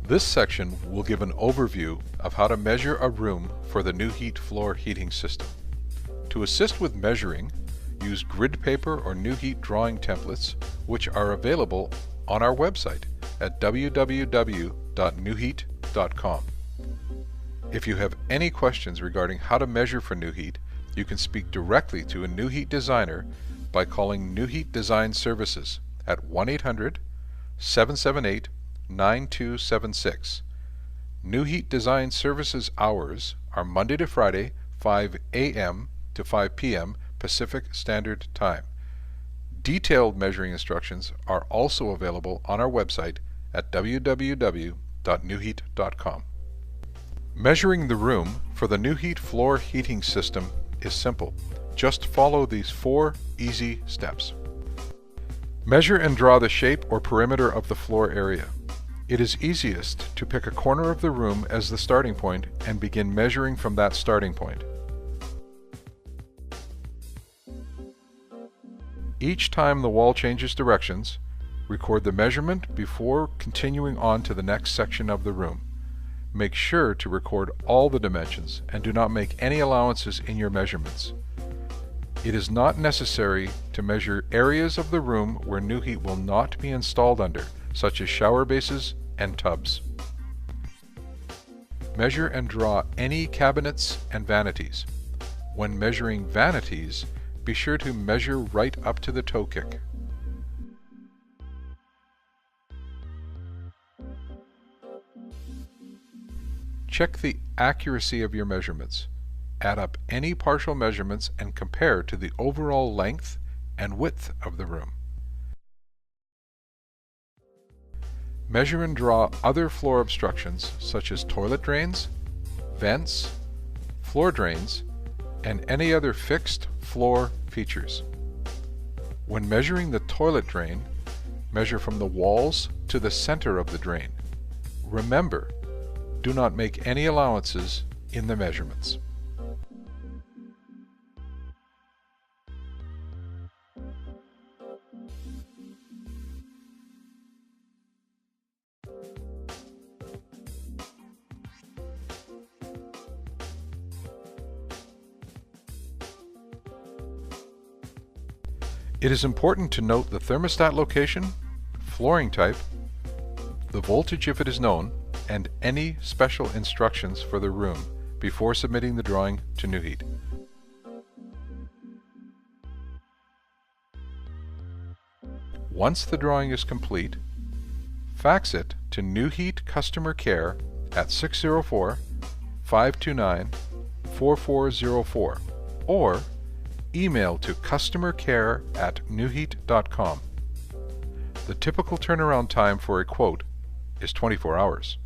This section will give an overview of how to measure a room for the NUHEAT floor heating system. To assist with measuring, use grid paper or NUHEAT drawing templates, which are available on our website at www.nuheat.com. If you have any questions regarding how to measure for NUHEAT, you can speak directly to a NUHEAT designer by calling NUHEAT Design Services at 1-800-778-9276. NUHEAT Design Services hours are Monday to Friday, 5 a.m. to 5 p.m. Pacific Standard Time. Detailed measuring instructions are also available on our website at www.nuheat.com. Measuring the room for the NUHEAT floor heating system is simple. Just follow these 4 easy steps. Measure and draw the shape or perimeter of the floor area. It is easiest to pick a corner of the room as the starting point and begin measuring from that starting point. Each time the wall changes directions, record the measurement before continuing on to the next section of the room. Make sure to record all the dimensions and do not make any allowances in your measurements. It is not necessary to measure areas of the room where NUHEAT will not be installed under, such as shower bases and tubs. Measure and draw any cabinets and vanities. When measuring vanities, be sure to measure right up to the toe kick. Check the accuracy of your measurements. Add up any partial measurements and compare to the overall length and width of the room. Measure and draw other floor obstructions such as toilet drains, vents, floor drains, and any other fixed floor features. When measuring the toilet drain, measure from the walls to the center of the drain. Remember, do not make any allowances in the measurements. It is important to note the thermostat location, flooring type, the voltage if it is known, and any special instructions for the room before submitting the drawing to NUHEAT. Once the drawing is complete, fax it to NUHEAT Customer Care at 604-529-4404 or email to customercare@nuheat.com. The typical turnaround time for a quote is 24 hours.